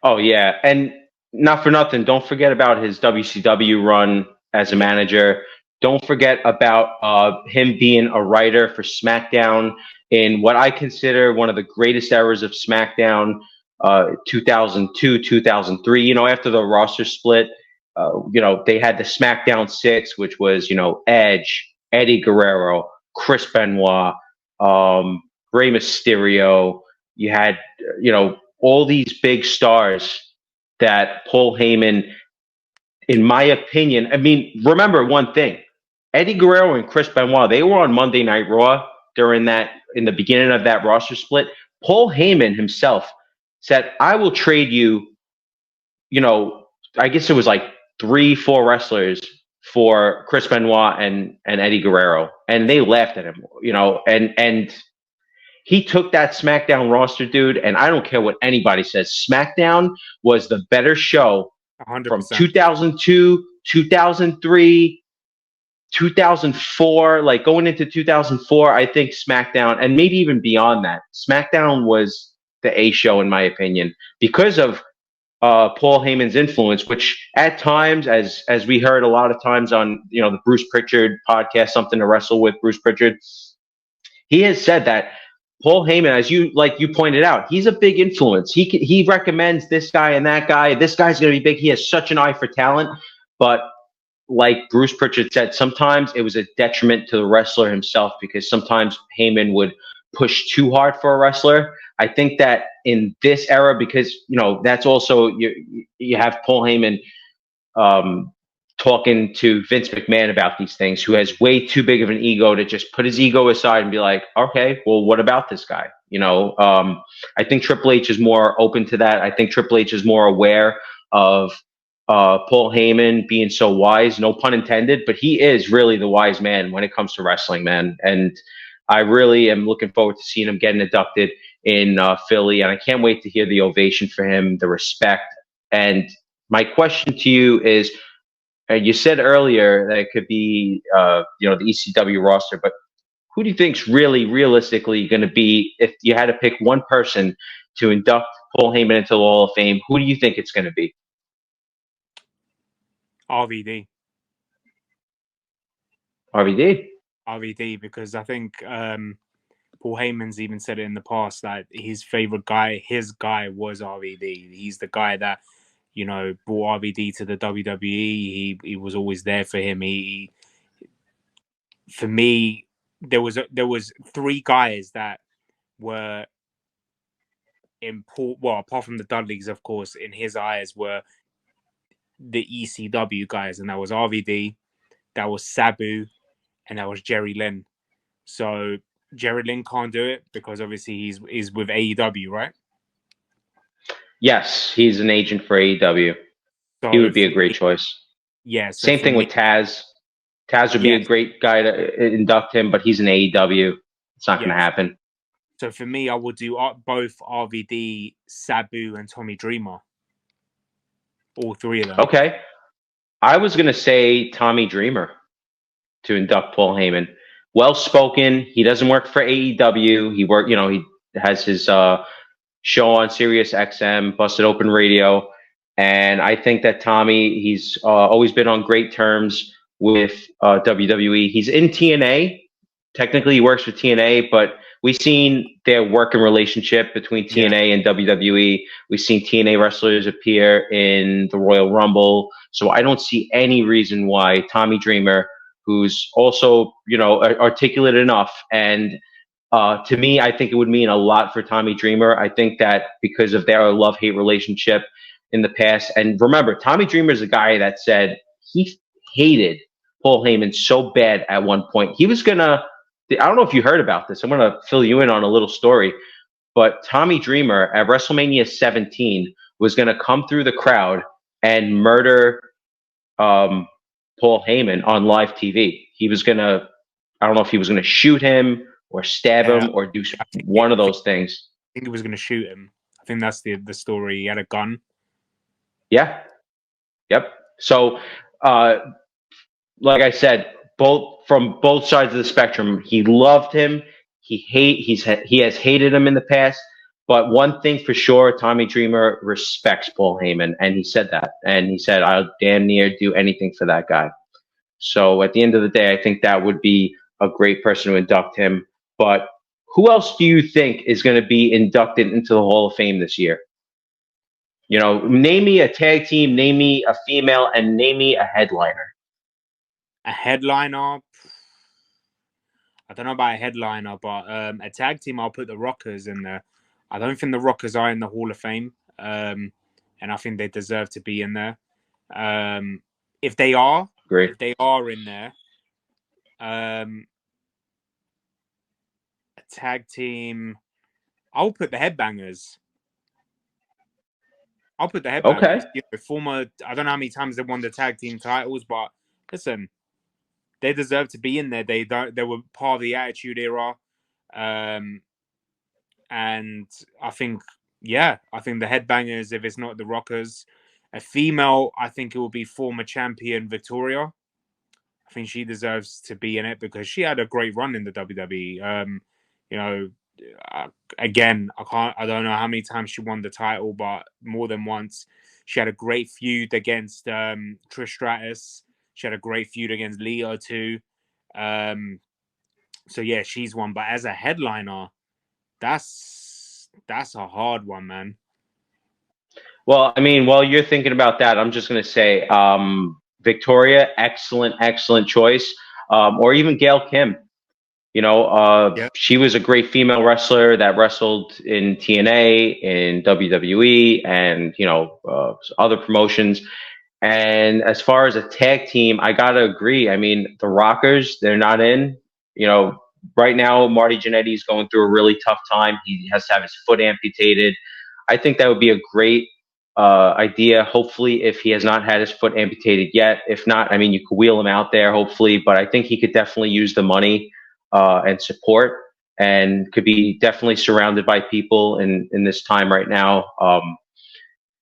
Oh, yeah. And not for nothing, don't forget about his WCW run as a manager. Don't forget about him being a writer for SmackDown in what I consider one of the greatest eras of SmackDown, 2002, 2003. After the roster split, they had the SmackDown 6, which was, Edge, Eddie Guerrero, Chris Benoit, Rey Mysterio. You had, all these big stars that Paul Heyman, in my opinion, remember one thing, Eddie Guerrero and Chris Benoit, they were on Monday Night Raw in the beginning of that roster split. Paul Heyman himself said, I will trade you, I guess it was like 3-4 wrestlers for Chris Benoit and Eddie Guerrero. And they laughed at him, and he took that SmackDown roster, dude, and I don't care what anybody says. SmackDown was the better show 100%. From 2002, 2003, 2004, like going into 2004, I think SmackDown, and maybe even beyond that, SmackDown was the A show, in my opinion, because of Paul Heyman's influence, which at times, as we heard a lot of times on, the Bruce Pritchard podcast, Something to Wrestle with Bruce Pritchard, he has said that Paul Heyman, as you pointed out, he's a big influence. He recommends this guy and that guy. This guy's going to be big. He has such an eye for talent, but like Bruce Pritchard said, sometimes it was a detriment to the wrestler himself because sometimes Heyman would push too hard for a wrestler. I think that in this era, because that's also you have Paul Heyman um, talking to Vince McMahon about these things, who has way too big of an ego to just put his ego aside and be like, okay, well, what about this guy? I think Triple H is more open to that. I think Triple H is more aware of Paul Heyman being so wise, no pun intended, but he is really the wise man when it comes to wrestling, man. And I really am looking forward to seeing him getting inducted in Philly, and I can't wait to hear the ovation for him, the respect. And my question to you is, you said earlier that it could be, the ECW roster, but who do you think's really realistically going to be, if you had to pick one person to induct Paul Heyman into the Hall of Fame, who do you think it's going to be? RVD. RVD, because I think Paul Heyman's even said it in the past that his guy was RVD. He's the guy that, brought RVD to the WWE. He was always there for him. For me, there was three guys that were important. Well, apart from the Dudleys, of course, in his eyes were the ECW guys, and that was RVD, that was Sabu, and that was Jerry Lynn. So Jerry Lynn can't do it because obviously he's with AEW, right? Yes, he's an agent for AEW. So he would be a great choice. Yeah. So same thing with Taz. Taz would be a great guy to induct him, but he's an AEW. It's not going to happen. So for me, I would do both RVD, Sabu, and Tommy Dreamer. All three of them. Okay. I was going to say Tommy Dreamer to induct Paul Heyman. Well-spoken. He doesn't work for AEW. He has his show on Sirius XM, Busted Open Radio. And I think that Tommy, he's always been on great terms with WWE. He's in TNA. Technically, he works for TNA, but we've seen their working relationship between TNA and WWE. We've seen TNA wrestlers appear in the Royal Rumble. So I don't see any reason why Tommy Dreamer, who's also, articulate enough, and to me, I think it would mean a lot for Tommy Dreamer. I think that because of their love-hate relationship in the past. And remember, Tommy Dreamer is a guy that said he hated Paul Heyman so bad at one point. He was going to, I don't know if you heard about this. I'm going to fill you in on a little story. But Tommy Dreamer at WrestleMania 17 was going to come through the crowd and murder Paul Heyman on live TV. He was going to, I don't know if he was going to shoot him or stab him or do one of those things. I think he was going to shoot him. I think that's the story. He had a gun. Yeah. Yep. So, like I said, from both sides of the spectrum, he loved him. He has hated him in the past. But one thing for sure, Tommy Dreamer respects Paul Heyman, and he said that. And he said, "I'll damn near do anything for that guy." So at the end of the day, I think that would be a great person to induct him. But who else do you think is going to be inducted into the Hall of Fame this year? Name me a tag team, name me a female, and name me a headliner. A headliner? I don't know about a headliner, but a tag team, I'll put the Rockers in there. I don't think the Rockers are in the Hall of Fame, and I think they deserve to be in there. If they are, in there, a tag team, I'll put the Headbangers. Okay. Former, I don't know how many times they won the tag team titles, but listen, they deserve to be in there. They were part of the Attitude Era, and I think the Headbangers. If it's not the Rockers, a female, I think it will be former champion Victoria. I think she deserves to be in it because she had a great run in the WWE. Again, I don't know how many times she won the title, but more than once. She had a great feud against Trish Stratus. She had a great feud against Leo too. So yeah, she's one. But as a headliner, that's a hard one, man. Well, I mean, while you're thinking about that, I'm just going to say Victoria, excellent choice. Or even Gail Kim. Yeah. She was a great female wrestler that wrestled in TNA, in WWE, and other promotions. And as far as a tag team, I gotta agree. I mean, the Rockers, they're not in. Right now, Marty Jannetty is going through a really tough time. He has to have his foot amputated. I think that would be a great idea. Hopefully, if he has not had his foot amputated yet. If not, I mean, you could wheel him out there, hopefully. But I think he could definitely use the money and support, and could be definitely surrounded by people in this time right now.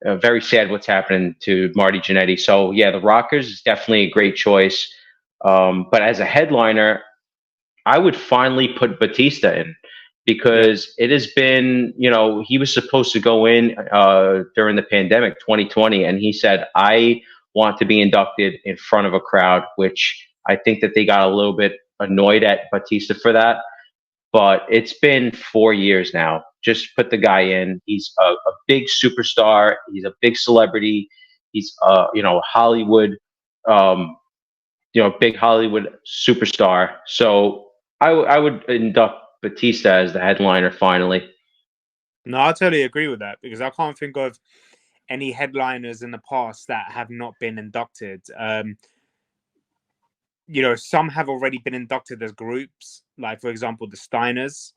Very sad what's happening to Marty Jannetty. So yeah, the Rockers is definitely a great choice. But as a headliner, I would finally put Batista in, because it has been, he was supposed to go in during the pandemic 2020, and he said, I want to be inducted in front of a crowd, which I think that they got a little bit annoyed at Batista for that. But it's been 4 years now. Just put the guy in. He's a big superstar. He's a big celebrity. He's Hollywood, big Hollywood superstar. So I would induct Batista as the headliner finally. No, I totally agree with that, because I can't think of any headliners in the past that have not been inducted. Some have already been inducted as groups, like for example the Steiners.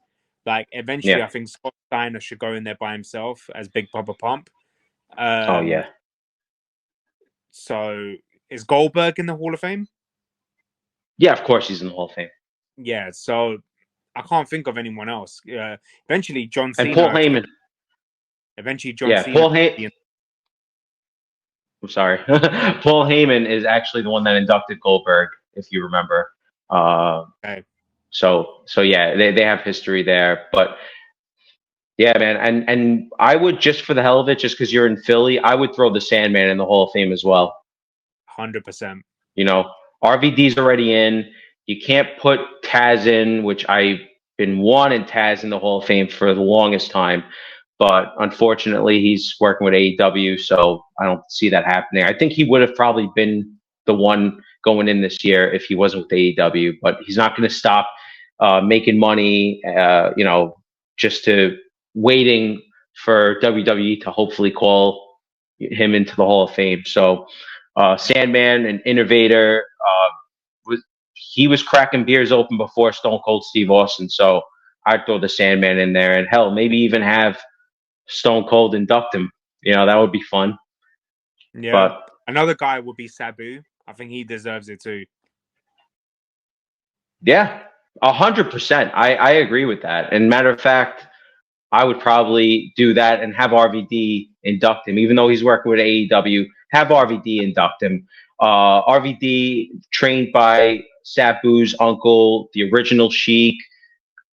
Like eventually, Yeah. I think Scott Steiner should go in there by himself as Big Papa Pump. Oh yeah. So is Goldberg in the Hall of Fame? Yeah, of course he's in the Hall of Fame. Yeah. So I can't think of anyone else. Eventually, John Cena. And Paul Heyman. Eventually, John Yeah, Cena. I'm sorry. Paul Heyman is actually the one that inducted Goldberg, if you remember. Okay. So yeah, they have history there. But yeah, man, and I would, just for the hell of it, just because you're in Philly, I would throw the Sandman in the Hall of Fame as well. 100%. RVD's already in. You can't put Taz in, which I've been wanting Taz in the Hall of Fame for the longest time. But unfortunately, he's working with AEW, so I don't see that happening. I think he would have probably been the one going in this year if he wasn't with AEW, but he's not going to stop making money, just to waiting for WWE to hopefully call him into the Hall of Fame. So Sandman, an innovator, he was cracking beers open before Stone Cold Steve Austin. So I'd throw the Sandman in there, and hell, maybe even have Stone Cold induct him. That would be fun. Yeah. But another guy would be Sabu. I think he deserves it too. Yeah, 100%. I agree with that. And matter of fact, I would probably do that and have RVD induct him, even though he's working with AEW. Have RVD induct him. RVD trained by Sabu's uncle, the original Sheik.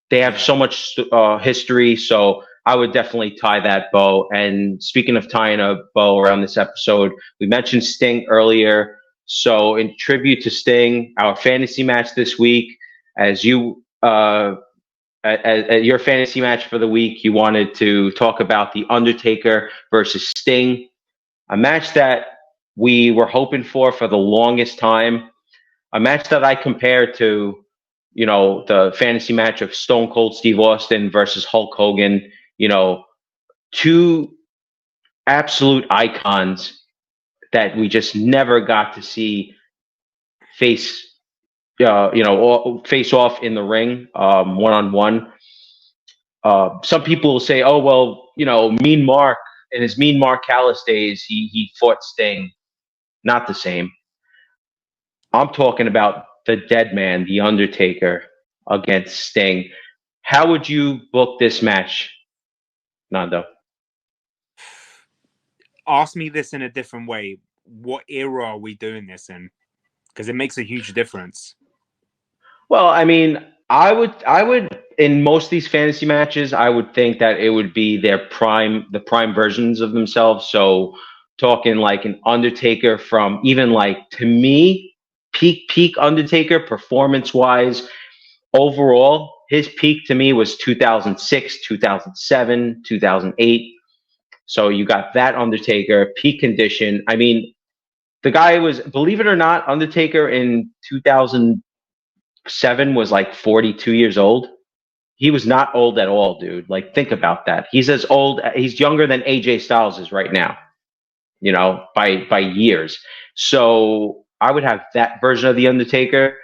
They have so much history, so I would definitely tie that bow. And speaking of tying a bow around this episode, we mentioned Sting earlier. So in tribute to Sting, our fantasy match this week, as you at your fantasy match for the week, you wanted to talk about The Undertaker versus Sting, a match that we were hoping for the longest time, a match that I compared to, the fantasy match of Stone Cold Steve Austin versus Hulk Hogan, two absolute icons that we just never got to see face face off in the ring, one-on-one. Some people will say, oh, well, Mean Mark, in his Mean Mark Callis days, he fought Sting. Not the same. I'm talking about the dead man, The Undertaker, against Sting. How would you book this match, Nando? Ask me this in a different way. What era are we doing this in? Because it makes a huge difference. Well, I mean, I would in most of these fantasy matches, I would think that it would be the prime versions of themselves. So talking like an Undertaker from, even like, to me, peak Undertaker performance wise, overall, his peak to me was 2006, 2007, 2008. So you got that Undertaker peak condition. I mean, the guy was, believe it or not, Undertaker in 2007 was like 42 years old. He was not old at all, dude. Like, think about that. He's younger than AJ Styles is right now, by years. So I would have that version of the Undertaker,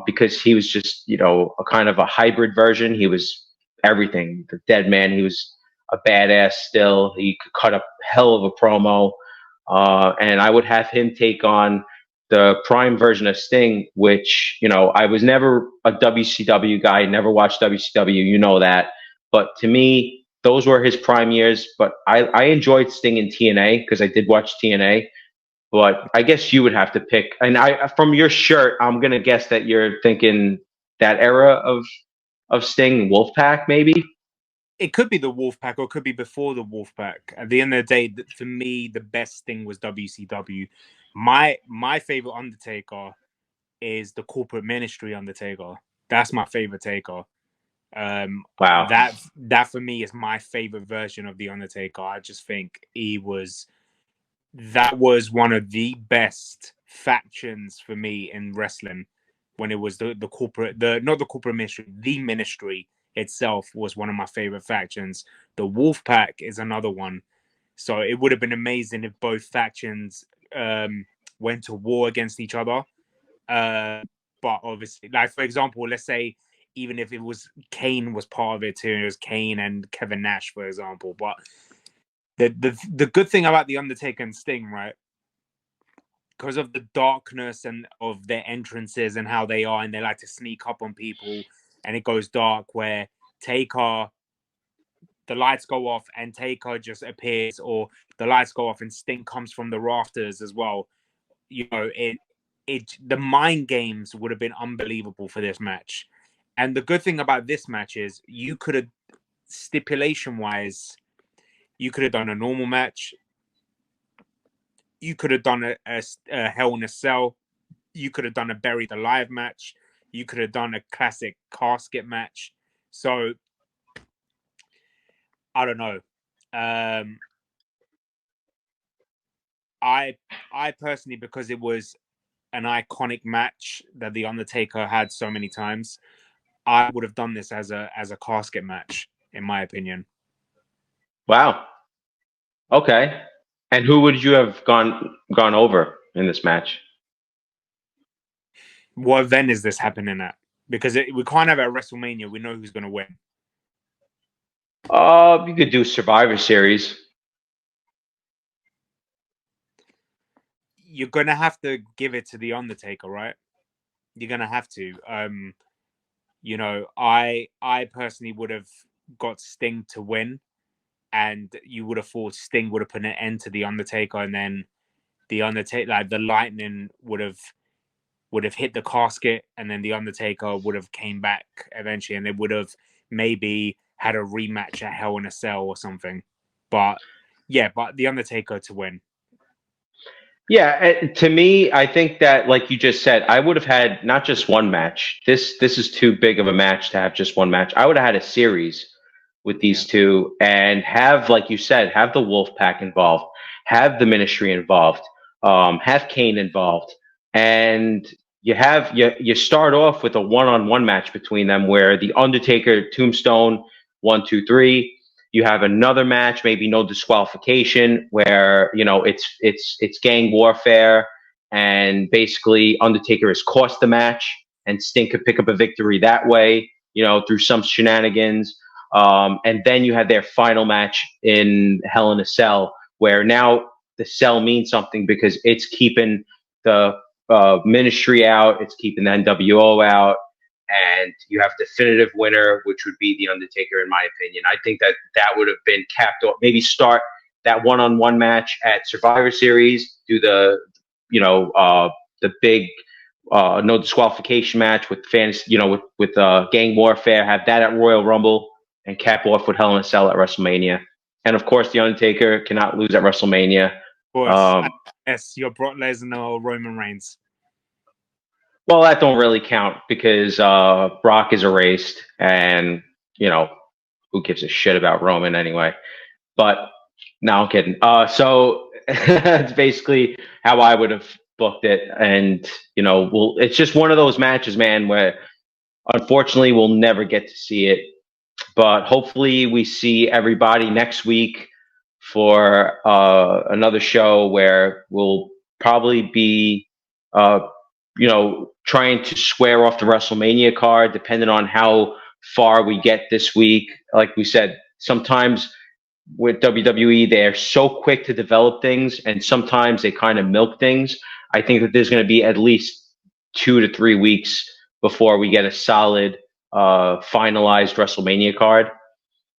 because he was just, a kind of a hybrid version. He was everything. The dead man. He was a badass still. He could cut a hell of a promo. And I would have him take on the prime version of Sting, which, I was never a WCW guy, never watched WCW, that. But to me, those were his prime years. But I enjoyed Sting in TNA because I did watch TNA. But I guess you would have to pick. And from your shirt, I'm gonna guess that you're thinking that era of Sting, Wolfpack, maybe. It could be the Wolfpack or it could be before the Wolfpack. At the end of the day, for me, the best thing was WCW. My favorite Undertaker is the Corporate Ministry Undertaker. That's my favorite Taker. Wow. That for me is my favorite version of the Undertaker. I just think that was one of the best factions for me in wrestling when it was the corporate, not the Corporate Ministry, the Ministry itself was one of my favorite factions. The Wolfpack is another one. So it would have been amazing if both factions went to war against each other. But obviously, like, for example, let's say even if it was Kane was part of it too, it was Kane and Kevin Nash, for example. But the good thing about the Undertaker and Sting, right? Because of the darkness and of their entrances and how they are, and they like to sneak up on people, and it goes dark. Where Taker, the lights go off and Taker just appears, or the lights go off and Sting comes from the rafters as well. The mind games would have been unbelievable for this match. And the good thing about this match is you could have, stipulation wise, you could have done a normal match. You could have done a Hell in a Cell. You could have done a Buried Alive match. You could have done a classic casket match. So I don't know. I personally, because it was an iconic match that the Undertaker had so many times, I would have done this as a casket match, in my opinion. Wow. Okay. And who would you have gone over in this match? What event is this happening at? Because we can't have it at WrestleMania. We know who's going to win. You could do Survivor Series. You're going to have to give it to the Undertaker, right? You're going to have to. I personally would have got Sting to win, and you would have thought Sting would have put an end to the Undertaker, and then the Undertaker, like the lightning, would have hit the casket, and then the Undertaker would have came back eventually, and they would have maybe had a rematch at Hell in a Cell or something. But the Undertaker to win. Yeah, to me, I think that, like you just said, I would have had not just one match. This is too big of a match to have just one match. I would have had a series with these two, and have, like you said, have the Wolfpack involved, have the Ministry involved, have Kane involved, and you start off with a one-on-one match between them where the Undertaker, Tombstone, 1, 2, 3. You have another match, maybe no disqualification, where it's gang warfare, and basically Undertaker has cost the match, and Sting could pick up a victory that way, through some shenanigans. And then you had their final match in Hell in a Cell, where now the cell means something because it's keeping the Ministry out, it's keeping the NWO out, and you have definitive winner, which would be the Undertaker, in my opinion. I think that would have been capped off. Maybe start that one-on-one match at Survivor Series, do the big no disqualification match with fans, with gang warfare, have that at Royal Rumble, and cap off with Hell in a Cell at WrestleMania. And of course, the Undertaker cannot lose at WrestleMania. Of course, yes, your Brock Lesnar or Roman Reigns. Well, that don't really count because Brock is erased, and you know who gives a shit about Roman anyway. But no, I'm kidding. So it's basically how I would have booked it, and it's just one of those matches, man, where unfortunately we'll never get to see it. But hopefully, we see everybody next week for another show where we'll probably be, uh, trying to square off the WrestleMania card, depending on how far we get this week. Like we said, sometimes with WWE, they're so quick to develop things, and sometimes they kind of milk things. I think that there's going to be at least 2 to 3 weeks before we get a solid, finalized WrestleMania card.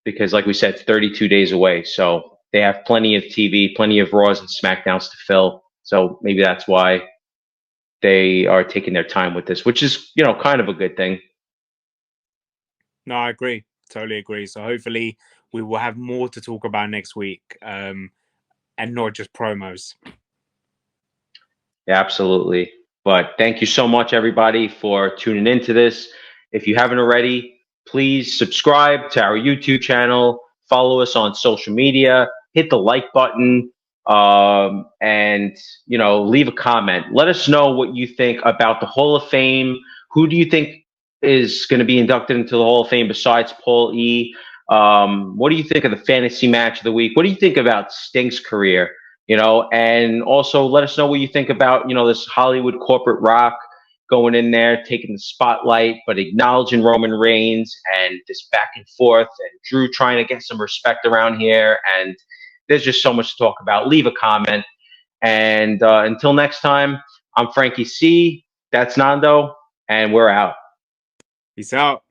Because, like we said, it's 32 days away, so they have plenty of TV, plenty of Raws and SmackDowns to fill. So maybe that's why they are taking their time with this, which is kind of a good thing. No, I agree. Totally agree. So hopefully we will have more to talk about next week, and not just promos. Yeah, absolutely. But thank you so much, everybody, for tuning into this. If you haven't already, please subscribe to our YouTube channel, follow us on social media, hit the like button, and leave a comment. Let us know what you think about the Hall of Fame. Who do you think is going to be inducted into the Hall of Fame besides Paul E? What do you think of the fantasy match of the week? What do you think about Sting's career? And also let us know what you think about, this Hollywood corporate rock going in there, taking the spotlight, but acknowledging Roman Reigns and this back and forth and Drew trying to get some respect around here. And there's just so much to talk about. Leave a comment. And until next time, I'm Frankie C. That's Nando, and we're out. Peace out.